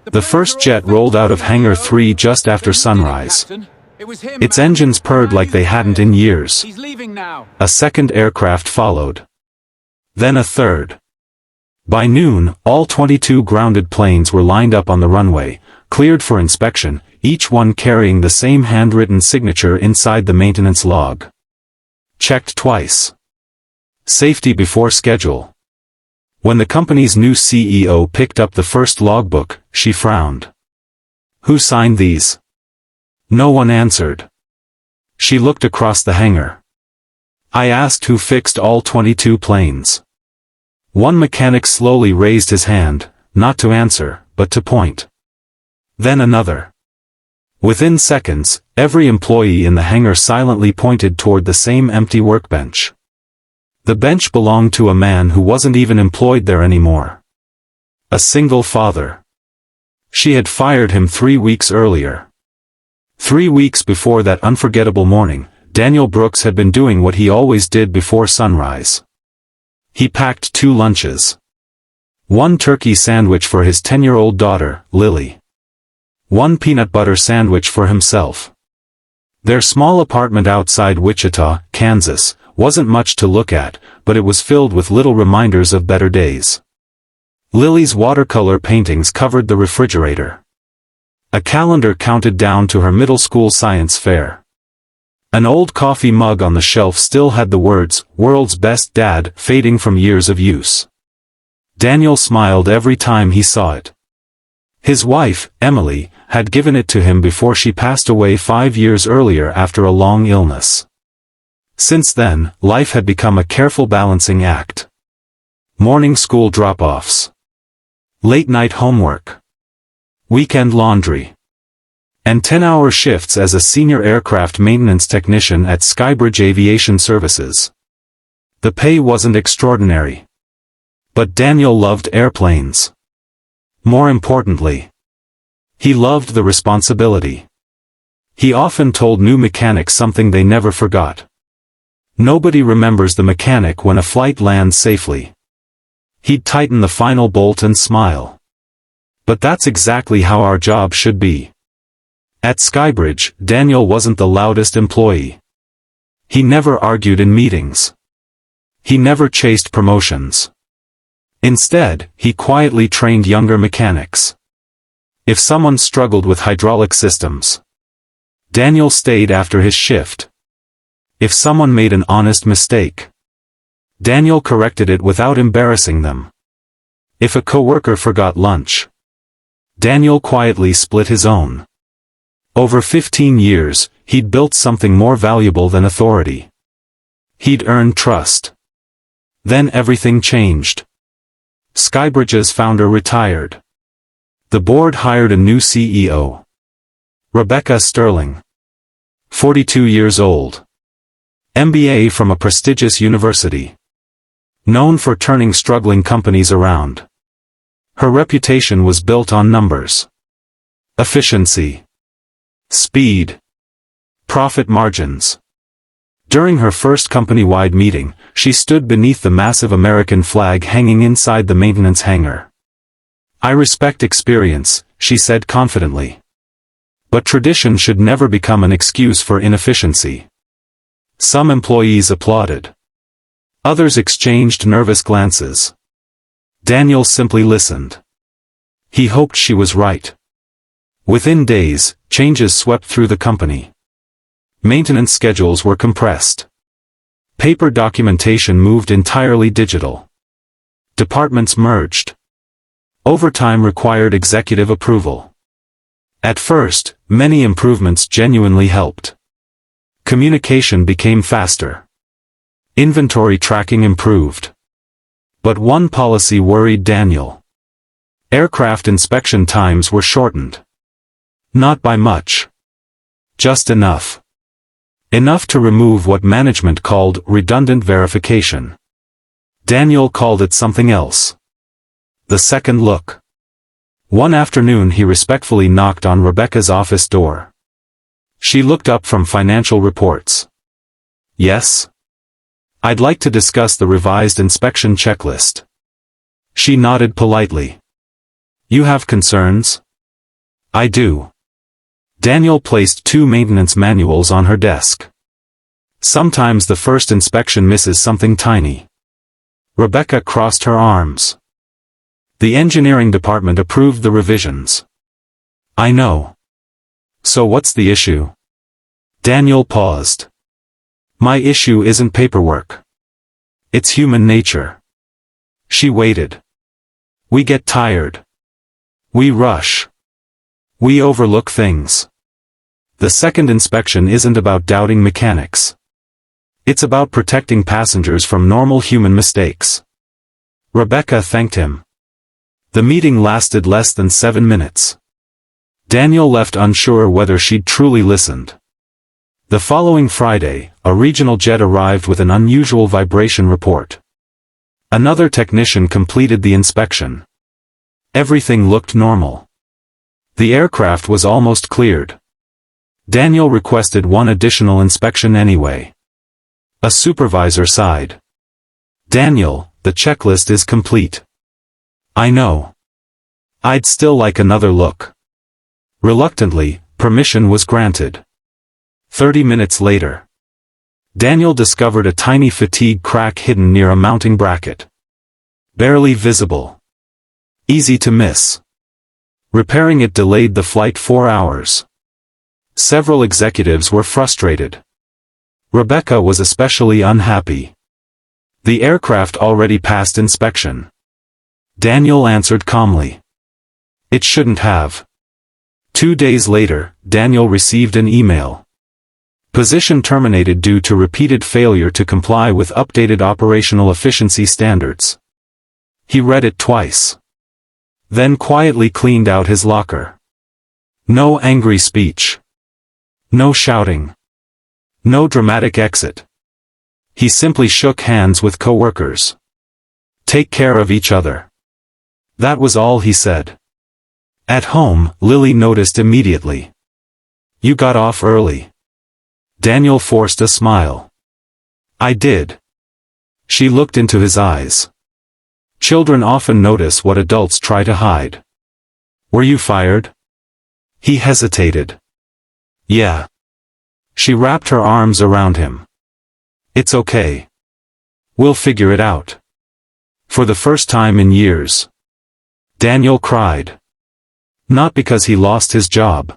The first jet rolled out of Hangar 3 just after sunrise. Its engines purred like they hadn't in years. A second aircraft followed. Then a third. By noon, all 22 grounded planes were lined up on the runway, cleared for inspection, each one carrying the same handwritten signature inside the maintenance log. Checked twice. Safety before schedule. When the company's new CEO picked up the first logbook, she frowned. Who signed these? No one answered. She looked across the hangar. I asked who fixed all 22 planes. One mechanic slowly raised his hand, not to answer, but to point. Then another. Within seconds, every employee in the hangar silently pointed toward the same empty workbench. The bench belonged to a man who wasn't even employed there anymore. A single father. She had fired him 3 weeks earlier. 3 weeks before that unforgettable morning, Daniel Brooks had been doing what he always did before sunrise. He packed 2 lunches. 1 turkey sandwich for his 10-year-old daughter, Lily. 1 peanut butter sandwich for himself. Their small apartment outside Wichita, Kansas, wasn't much to look at, but it was filled with little reminders of better days. Lily's watercolor paintings covered the refrigerator. A calendar counted down to her middle school science fair. An old coffee mug on the shelf still had the words, "World's Best Dad," fading from years of use. Daniel smiled every time he saw it. His wife, Emily, had given it to him before she passed away 5 years earlier after a long illness. Since then, life had become a careful balancing act. Morning school drop-offs. Late-night homework. Weekend laundry. And 10-hour shifts as a senior aircraft maintenance technician at Skybridge Aviation Services. The pay wasn't extraordinary. But Daniel loved airplanes. More importantly, he loved the responsibility. He often told new mechanics something they never forgot. Nobody remembers the mechanic when a flight lands safely. He'd tighten the final bolt and smile. But that's exactly how our job should be. At Skybridge, Daniel wasn't the loudest employee. He never argued in meetings. He never chased promotions. Instead, he quietly trained younger mechanics. If someone struggled with hydraulic systems, Daniel stayed after his shift. If someone made an honest mistake, Daniel corrected it without embarrassing them. If a coworker forgot lunch, Daniel quietly split his own. Over 15 years, he'd built something more valuable than authority. He'd earned trust. Then everything changed. Skybridge's founder retired. The board hired a new CEO. Rebecca Sterling. 42 years old. MBA from a prestigious university. Known for turning struggling companies around. Her reputation was built on numbers. Efficiency. Speed. Profit margins. During her first company-wide meeting, she stood beneath the massive American flag hanging inside the maintenance hangar. I respect experience, she said confidently. But tradition should never become an excuse for inefficiency. Some employees applauded. Others exchanged nervous glances. Daniel simply listened. He hoped she was right. Within days, changes swept through the company. Maintenance schedules were compressed. Paper documentation moved entirely digital. Departments merged. Overtime required executive approval. At first, many improvements genuinely helped. Communication became faster. Inventory tracking improved. But one policy worried Daniel. Aircraft inspection times were shortened. Not by much. Just enough. Enough to remove what management called redundant verification. Daniel called it something else. The second look. One afternoon he respectfully knocked on Rebecca's office door. She looked up from financial reports. Yes? I'd like to discuss the revised inspection checklist. She nodded politely. You have concerns? I do. Daniel placed 2 maintenance manuals on her desk. Sometimes the first inspection misses something tiny. Rebecca crossed her arms. The engineering department approved the revisions. I know. So what's the issue? Daniel paused. My issue isn't paperwork. It's human nature. She waited. We get tired. We rush. We overlook things. The second inspection isn't about doubting mechanics. It's about protecting passengers from normal human mistakes. Rebecca thanked him. The meeting lasted less than 7 minutes. Daniel left unsure whether she'd truly listened. The following Friday, a regional jet arrived with an unusual vibration report. Another technician completed the inspection. Everything looked normal. The aircraft was almost cleared. Daniel requested one additional inspection anyway. A supervisor sighed. Daniel, the checklist is complete. I know. I'd still like another look. Reluctantly, permission was granted. 30 minutes later. Daniel discovered a tiny fatigue crack hidden near a mounting bracket. Barely visible. Easy to miss. Repairing it delayed the flight 4 hours. Several executives were frustrated. Rebecca was especially unhappy. The aircraft already passed inspection. Daniel answered calmly. It shouldn't have. 2 days later, Daniel received an email. Position terminated due to repeated failure to comply with updated operational efficiency standards. He read it twice. Then quietly cleaned out his locker. No angry speech. No shouting. No dramatic exit. He simply shook hands with coworkers. Take care of each other. That was all he said. At home, Lily noticed immediately. You got off early. Daniel forced a smile. I did. She looked into his eyes. Children often notice what adults try to hide. Were you fired? He hesitated. Yeah. She wrapped her arms around him. It's okay. We'll figure it out. For the first time in years. Daniel cried. Not because he lost his job.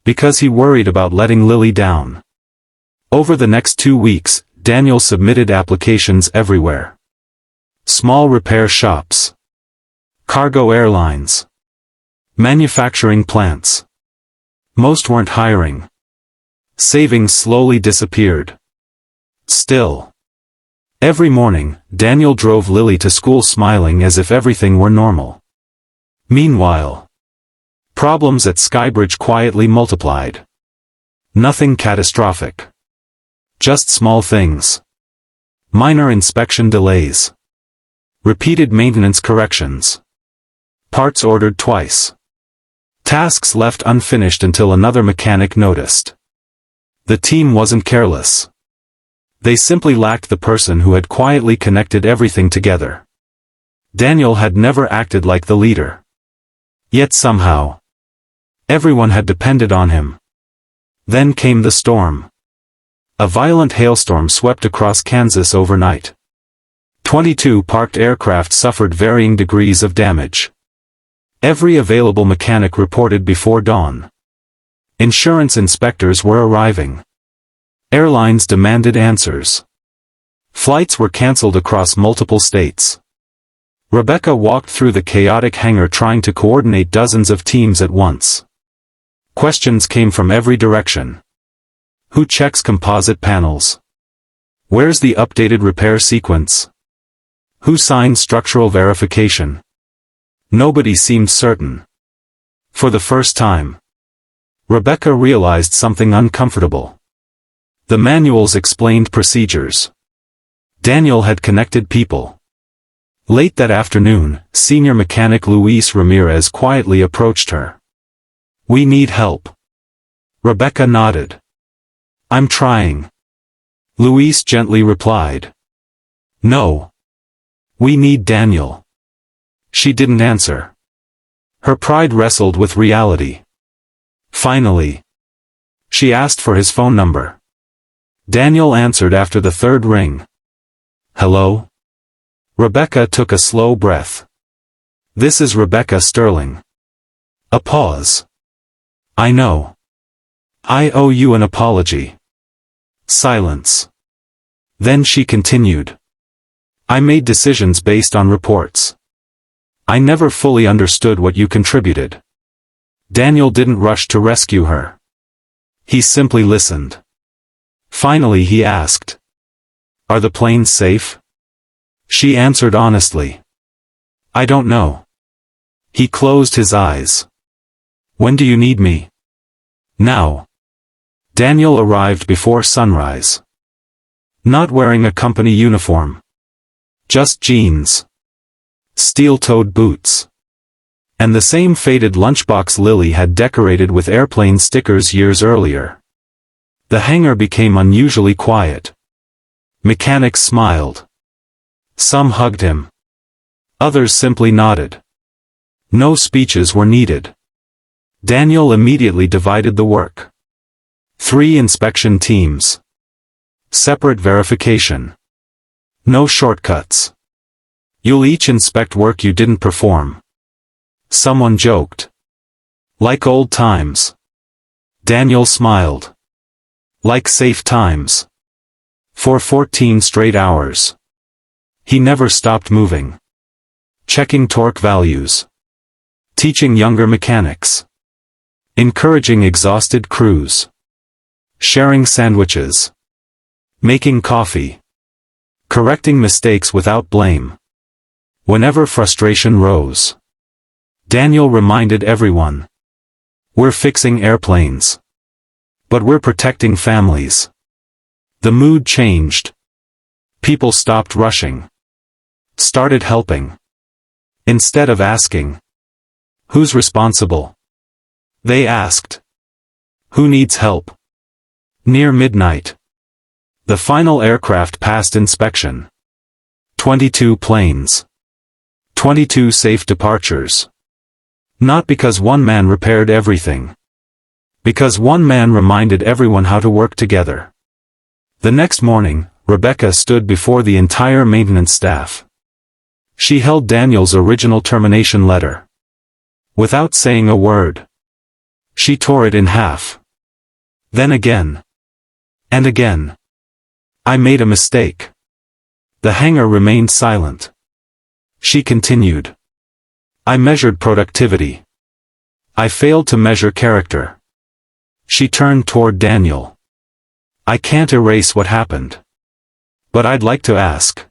Because he worried about letting Lily down. Over the next 2 weeks, Daniel submitted applications everywhere. Small repair shops. Cargo airlines. Manufacturing plants. Most weren't hiring. Savings slowly disappeared. Still. Every morning, Daniel drove Lily to school smiling as if everything were normal. Meanwhile, problems at Skybridge quietly multiplied. Nothing catastrophic. Just small things. Minor inspection delays. Repeated maintenance corrections. Parts ordered twice. Tasks left unfinished until another mechanic noticed. The team wasn't careless. They simply lacked the person who had quietly connected everything together. Daniel had never acted like the leader. Yet somehow, everyone had depended on him. Then came the storm. A violent hailstorm swept across Kansas overnight. 22 parked aircraft suffered varying degrees of damage. Every available mechanic reported before dawn. Insurance inspectors were arriving. Airlines demanded answers. Flights were canceled across multiple states. Rebecca walked through the chaotic hangar trying to coordinate dozens of teams at once. Questions came from every direction. Who checks composite panels? Where's the updated repair sequence? Who signs structural verification? Nobody seemed certain. For the first time, Rebecca realized something uncomfortable. The manuals explained procedures. Daniel had connected people. Late that afternoon, senior mechanic Luis Ramirez quietly approached her. We need help. Rebecca nodded. I'm trying. Luis gently replied. No. We need Daniel. She didn't answer. Her pride wrestled with reality. Finally, she asked for his phone number. Daniel answered after the third ring. Hello? Rebecca took a slow breath. This is Rebecca Sterling. A pause. I know. I owe you an apology. Silence. Then she continued. I made decisions based on reports. I never fully understood what you contributed. Daniel didn't rush to rescue her. He simply listened. Finally he asked. Are the planes safe? She answered honestly. I don't know. He closed his eyes. When do you need me? Now. Daniel arrived before sunrise. Not wearing a company uniform. Just jeans. Steel-toed boots. And the same faded lunchbox Lily had decorated with airplane stickers years earlier. The hangar became unusually quiet. Mechanics smiled. Some hugged him. Others simply nodded. No speeches were needed. Daniel immediately divided the work. 3 inspection teams. Separate verification. No shortcuts. You'll each inspect work you didn't perform. Someone joked. Like old times. Daniel smiled. Like safe times. For 14 straight hours. He never stopped moving. Checking torque values. Teaching younger mechanics. Encouraging exhausted crews. Sharing sandwiches. Making coffee. Correcting mistakes without blame. Whenever frustration rose. Daniel reminded everyone. We're fixing airplanes. But we're protecting families. The mood changed. People stopped rushing. Started helping. Instead of asking. Who's responsible? They asked. Who needs help? Near midnight. The final aircraft passed inspection. 22 planes. 22 safe departures. Not because one man repaired everything. Because one man reminded everyone how to work together. The next morning, Rebecca stood before the entire maintenance staff. She held Daniel's original termination letter. Without saying a word. She tore it in half. Then again. And again. I made a mistake. The hangar remained silent. She continued. I measured productivity. I failed to measure character. She turned toward Daniel. I can't erase what happened. But I'd like to ask.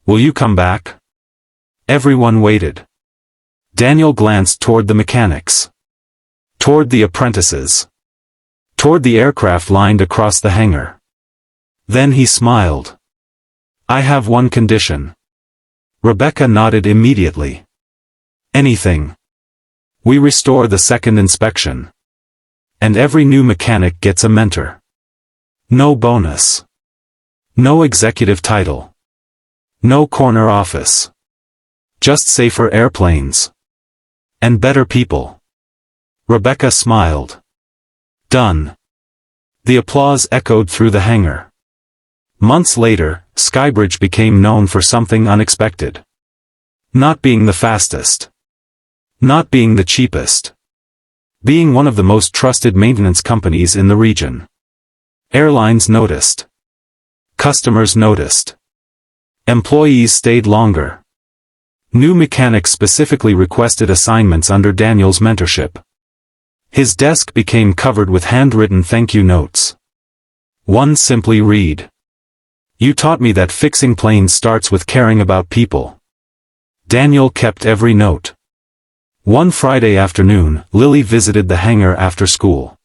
Will you come back? Everyone waited. Daniel glanced toward the mechanics. Toward the apprentices. Toward the aircraft lined across the hangar. Then he smiled. I have one condition. Rebecca nodded immediately. Anything. We restore the second inspection. And every new mechanic gets a mentor. No bonus. No executive title. No corner office. Just safer airplanes. And better people. Rebecca smiled. Done. The applause echoed through the hangar. Months later, Skybridge became known for something unexpected. Not being the fastest. Not being the cheapest. Being one of the most trusted maintenance companies in the region. Airlines noticed. Customers noticed. Employees stayed longer. New mechanics specifically requested assignments under Daniel's mentorship. His desk became covered with handwritten thank you notes. One simply read. You taught me that fixing planes starts with caring about people. Daniel kept every note. One Friday afternoon, Lily visited the hangar after school.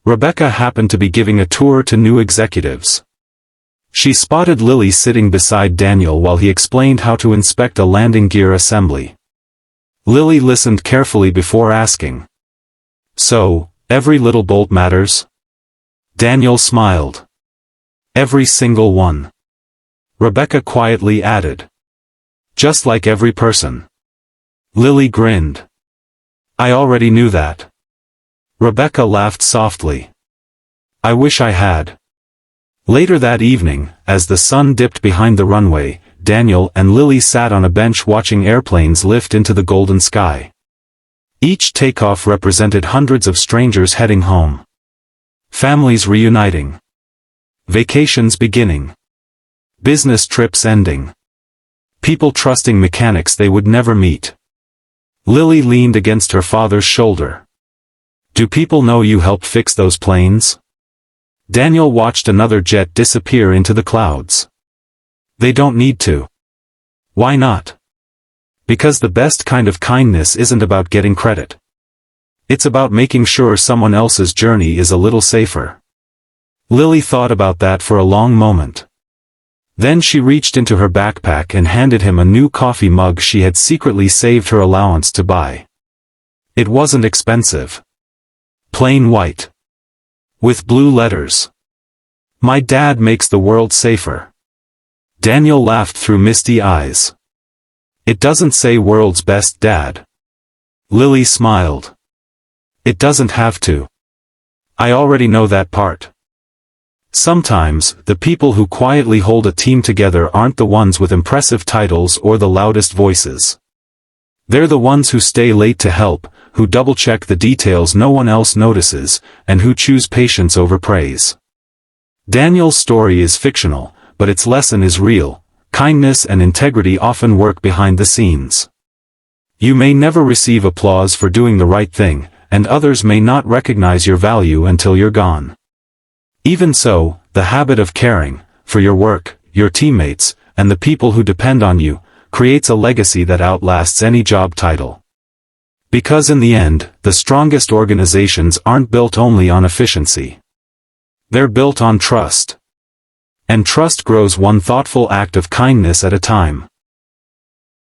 Rebecca happened to be giving a tour to new executives. She spotted Lily sitting beside Daniel while he explained how to inspect a landing gear assembly. Lily listened carefully before asking. So, every little bolt matters? Daniel smiled. Every single one. Rebecca quietly added. Just like every person. Lily grinned. I already knew that. Rebecca laughed softly. I wish I had. Later that evening, as the sun dipped behind the runway, Daniel and Lily sat on a bench watching airplanes lift into the golden sky. Each takeoff represented hundreds of strangers heading home. Families reuniting. Vacations beginning. Business trips ending. People trusting mechanics they would never meet. Lily leaned against her father's shoulder. Do people know you helped fix those planes? Daniel watched another jet disappear into the clouds. They don't need to. Why not? Because the best kind of kindness isn't about getting credit. It's about making sure someone else's journey is a little safer. Lily thought about that for a long moment. Then she reached into her backpack and handed him a new coffee mug she had secretly saved her allowance to buy. It wasn't expensive. Plain white. With blue letters. My dad makes the world safer. Daniel laughed through misty eyes. It doesn't say world's best dad. Lily smiled. It doesn't have to. I already know that part. Sometimes, the people who quietly hold a team together aren't the ones with impressive titles or the loudest voices. They're the ones who stay late to help, who double-check the details no one else notices, and who choose patience over praise. Daniel's story is fictional, but its lesson is real. Kindness and integrity often work behind the scenes. You may never receive applause for doing the right thing, and others may not recognize your value until you're gone. Even so, the habit of caring, for your work, your teammates, and the people who depend on you, creates a legacy that outlasts any job title. Because in the end, the strongest organizations aren't built only on efficiency. They're built on trust. And trust grows one thoughtful act of kindness at a time.